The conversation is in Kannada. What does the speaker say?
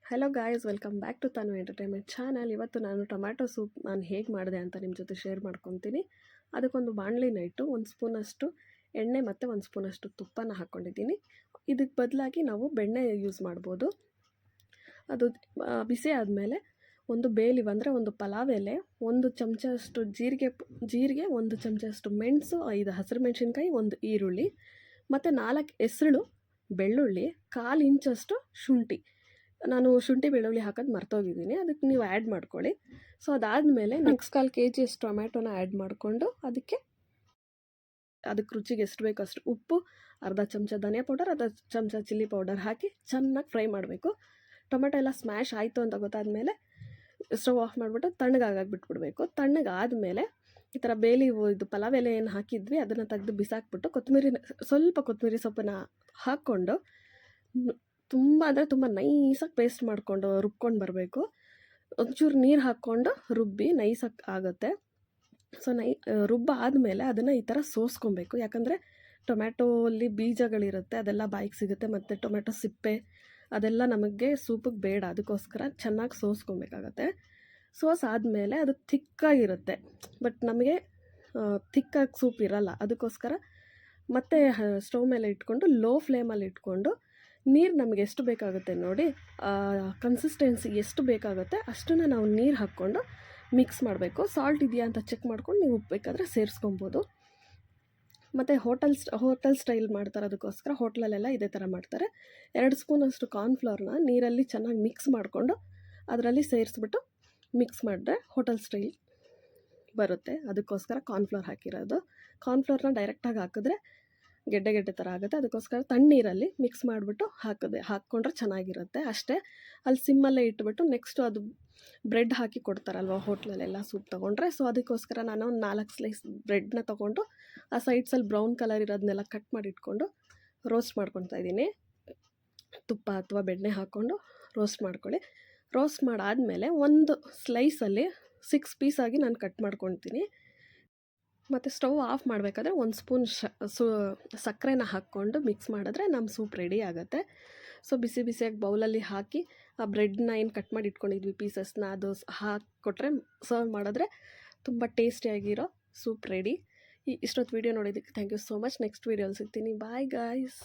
Hello guys, welcome back to Tanu entertainment channel. ಇವತ್ತು ನಾನು ಟೊಮ್ಯಾಟೊ ಸೂಪ್ ಹೇಗೆ ಮಾಡಿದೆ ಅಂತ ನಿಮ್ಮ ಜೊತೆ ಶೇರ್ ಮಾಡ್ಕೊತೀನಿ. ಅದಕ್ಕೊಂದು ಬಾಣಲಿನ ಇಟ್ಟು 1 ಸ್ಪೂನಷ್ಟು ಎಣ್ಣೆ ಮತ್ತು 1 ಸ್ಪೂನಷ್ಟು ತುಪ್ಪನ ಹಾಕ್ಕೊಂಡಿದ್ದೀನಿ. ಇದಕ್ಕೆ ಬದಲಾಗಿ ನಾವು ಬೆಣ್ಣೆ ಯೂಸ್ ಮಾಡ್ಬೋದು. ಅದು ಬಿಸಿ ಆದಮೇಲೆ ಒಂದು ಬೇಲಿವ್ ಅಂದರೆ ಒಂದು ಪಲಾವ್ ಎಲೆ, 1 ಚಮಚಷ್ಟು ಜೀರಿಗೆ, 1 ಚಮಚಷ್ಟು ಮೆಣಸು, 5 ಹಸಿರು ಮೆಣಸಿನ್ಕಾಯಿ, 1 ಈರುಳ್ಳಿ ಮತ್ತು 4 ಹೆಸರು ಬೆಳ್ಳುಳ್ಳಿ, 1/4 ಇಂಚಷ್ಟು ಶುಂಠಿ. ನಾನು ಶುಂಠಿ ಬೆಳ್ಳುಳ್ಳಿ ಹಾಕೋದು ಮರ್ತೋಗಿದ್ದೀನಿ, ಅದಕ್ಕೆ ನೀವು ಆ್ಯಡ್ ಮಾಡ್ಕೊಳ್ಳಿ. ಸೊ ಅದಾದಮೇಲೆ ನೆಕ್ಸ್ಟ್ 1/4 kg ಅಷ್ಟು ಟೊಮ್ಯಾಟೊನ ಆ್ಯಡ್ ಮಾಡಿಕೊಂಡು ಅದಕ್ಕೆ ರುಚಿಗೆ ಎಷ್ಟು ಬೇಕೋ ಅಷ್ಟು ಉಪ್ಪು, ಅರ್ಧ ಚಮಚ ಧನಿಯಾ ಪೌಡರ್, ಅರ್ಧ ಚಮಚ ಚಿಲ್ಲಿ ಪೌಡರ್ ಹಾಕಿ ಚೆನ್ನಾಗಿ ಫ್ರೈ ಮಾಡಬೇಕು. ಟೊಮೆಟೊ ಎಲ್ಲ ಸ್ಮ್ಯಾಶ್ ಆಯಿತು ಅಂತ ಗೊತ್ತಾದಮೇಲೆ ಸ್ಟವ್ ಆಫ್ ಮಾಡಿಬಿಟ್ಟು ತಣ್ಣಗಾಗಕ್ಕೆ ಬಿಟ್ಬಿಡಬೇಕು. ತಣ್ಣಗಾದಮೇಲೆ ಈ ಥರ ಇದು ಪಲಾವ್ ಎಲೆ ಏನು ಹಾಕಿದ್ವಿ ಅದನ್ನು ತೆಗೆದು ಬಿಸಾಕ್ಬಿಟ್ಟು ಸ್ವಲ್ಪ ಕೊತ್ತಂಬರಿ ಸೊಪ್ಪನ್ನು ಹಾಕ್ಕೊಂಡು ತುಂಬ ಅಂದರೆ ತುಂಬ ನೈಸಾಗಿ ಪೇಸ್ಟ್ ಮಾಡಿಕೊಂಡು ರುಬ್ಕೊಂಡು ಬರಬೇಕು. ಒಂಚೂರು ನೀರು ಹಾಕ್ಕೊಂಡು ರುಬ್ಬಿ ನೈಸಾಗಿ ಆಗುತ್ತೆ. ಸೊ ರುಬ್ಬ ಆದಮೇಲೆ ಅದನ್ನು ಈ ಥರ ಸೋಸ್ಕೊಬೇಕು. ಯಾಕಂದರೆ ಟೊಮ್ಯಾಟೋಲ್ಲಿ ಬೀಜಗಳಿರುತ್ತೆ, ಅದೆಲ್ಲ ಬಾಯಿಗೆ ಸಿಗುತ್ತೆ, ಮತ್ತು ಟೊಮೆಟೊ ಸಿಪ್ಪೆ ಅದೆಲ್ಲ ನಮಗೆ ಸೂಪಿಗೆ ಬೇಡ. ಅದಕ್ಕೋಸ್ಕರ ಚೆನ್ನಾಗಿ ಸೋಸ್ಕೊಬೇಕಾಗತ್ತೆ. ಆದಮೇಲೆ ಅದು ಥಿಕ್ಕಾಗಿರುತ್ತೆ, ಬಟ್ ನಮಗೆ ಥಿಕ್ಕಾಗಿ ಸೂಪ್ ಇರಲ್ಲ. ಅದಕ್ಕೋಸ್ಕರ ಮತ್ತೆ ಸ್ಟವ್ ಮೇಲೆ ಇಟ್ಕೊಂಡು ಲೋ ಫ್ಲೇಮಲ್ಲಿ ಇಟ್ಕೊಂಡು ನೀರು ನಮಗೆ ಎಷ್ಟು ಬೇಕಾಗುತ್ತೆ ನೋಡಿ, ಕನ್ಸಿಸ್ಟೆನ್ಸಿ ಎಷ್ಟು ಬೇಕಾಗುತ್ತೆ ಅಷ್ಟನ್ನು ನಾವು ನೀರು ಹಾಕ್ಕೊಂಡು ಮಿಕ್ಸ್ ಮಾಡಬೇಕು. ಸಾಲ್ಟ್ ಇದೆಯಾ ಅಂತ ಚೆಕ್ ಮಾಡ್ಕೊಂಡು ನೀವು ಉಪ್ಪು ಬೇಕಾದರೆ ಸೇರಿಸ್ಕೊಬೋದು. ಮತ್ತು ಹೋಟೆಲ್ ಸ್ಟೈಲ್ ಮಾಡ್ತಾರೆ, ಅದಕ್ಕೋಸ್ಕರ ಹೋಟ್ಲಲ್ಲೆಲ್ಲ ಇದೇ ಥರ ಮಾಡ್ತಾರೆ. 2 ಸ್ಪೂನಷ್ಟು ಕಾರ್ನ್ಫ್ಲವರ್ನ ನೀರಲ್ಲಿ ಚೆನ್ನಾಗಿ ಮಿಕ್ಸ್ ಮಾಡಿಕೊಂಡು ಅದರಲ್ಲಿ ಸೇರಿಸ್ಬಿಟ್ಟು ಮಿಕ್ಸ್ ಮಾಡಿದ್ರೆ ಹೋಟೆಲ್ ಸ್ಟೈಲ್ ಬರುತ್ತೆ. ಅದಕ್ಕೋಸ್ಕರ ಕಾರ್ನ್ಫ್ಲವರ್ ಹಾಕಿರೋದು. ಕಾರ್ನ್ಫ್ಲವರ್ನ ಡೈರೆಕ್ಟಾಗಿ ಹಾಕಿದ್ರೆ ಗೆಡ್ಡೆ ಥರ ಆಗುತ್ತೆ. ಅದಕ್ಕೋಸ್ಕರ ತಣ್ಣೀರಲ್ಲಿ ಮಿಕ್ಸ್ ಮಾಡಿಬಿಟ್ಟು ಹಾಕ್ಕೊಂಡ್ರೆ ಚೆನ್ನಾಗಿರುತ್ತೆ. ಅಷ್ಟೇ, ಅಲ್ಲಿ ಸಿಮ್ಮಲ್ಲೇ ಇಟ್ಬಿಟ್ಟು ನೆಕ್ಸ್ಟು ಅದು ಬ್ರೆಡ್ ಹಾಕಿ ಕೊಡ್ತಾರಲ್ವ ಹೋಟ್ಲಲ್ಲೆಲ್ಲ ಸೂಪ್ ತೊಗೊಂಡ್ರೆ. ಸೊ ಅದಕ್ಕೋಸ್ಕರ ನಾನು ಒಂದು 4 ಸ್ಲೈಸ್ ಬ್ರೆಡ್ನ ತೊಗೊಂಡು ಆ ಸೈಡ್ಸಲ್ಲಿ ಬ್ರೌನ್ ಕಲರ್ ಇರೋದನ್ನೆಲ್ಲ ಕಟ್ ಮಾಡಿ ಇಟ್ಕೊಂಡು ರೋಸ್ಟ್ ಮಾಡ್ಕೊತಾ ಇದ್ದೀನಿ. ತುಪ್ಪ ಅಥವಾ ಬೆಣ್ಣೆ ಹಾಕ್ಕೊಂಡು ರೋಸ್ಟ್ ಮಾಡ್ಕೊಳ್ಳಿ. ರೋಸ್ಟ್ ಮಾಡಾದಮೇಲೆ ಒಂದು ಸ್ಲೈಸಲ್ಲಿ 6 ಪೀಸಾಗಿ ನಾನು ಕಟ್ ಮಾಡ್ಕೊತೀನಿ. ಮತ್ತು ಸ್ಟವ್ ಆಫ್ ಮಾಡಬೇಕಾದ್ರೆ 1 ಸ್ಪೂನ್ ಸಕ್ಕರೆನ ಹಾಕ್ಕೊಂಡು ಮಿಕ್ಸ್ ಮಾಡಿದ್ರೆ ನಮ್ಮ ಸೂಪ್ ರೆಡಿ ಆಗುತ್ತೆ. ಸೊ ಬಿಸಿಯಾಗಿ ಬೌಲಲ್ಲಿ ಹಾಕಿ ಆ ಬ್ರೆಡ್ನ ಏನು ಕಟ್ ಮಾಡಿ ಇಟ್ಕೊಂಡಿದ್ವಿ ಪೀಸಸ್ನ ಅದು ಹಾಕ್ಕೊಟ್ರೆ ಸರ್ವ್ ಮಾಡಿದ್ರೆ ತುಂಬ ಟೇಸ್ಟಿಯಾಗಿರೋ ಸೂಪ್ ರೆಡಿ. ಇಷ್ಟೊತ್ತು ವೀಡಿಯೋ ನೋಡಿದ್ದಕ್ಕೆ thank you so much. Next ವೀಡಿಯೋಲಿ ಸಿಗ್ತೀನಿ. Bye guys.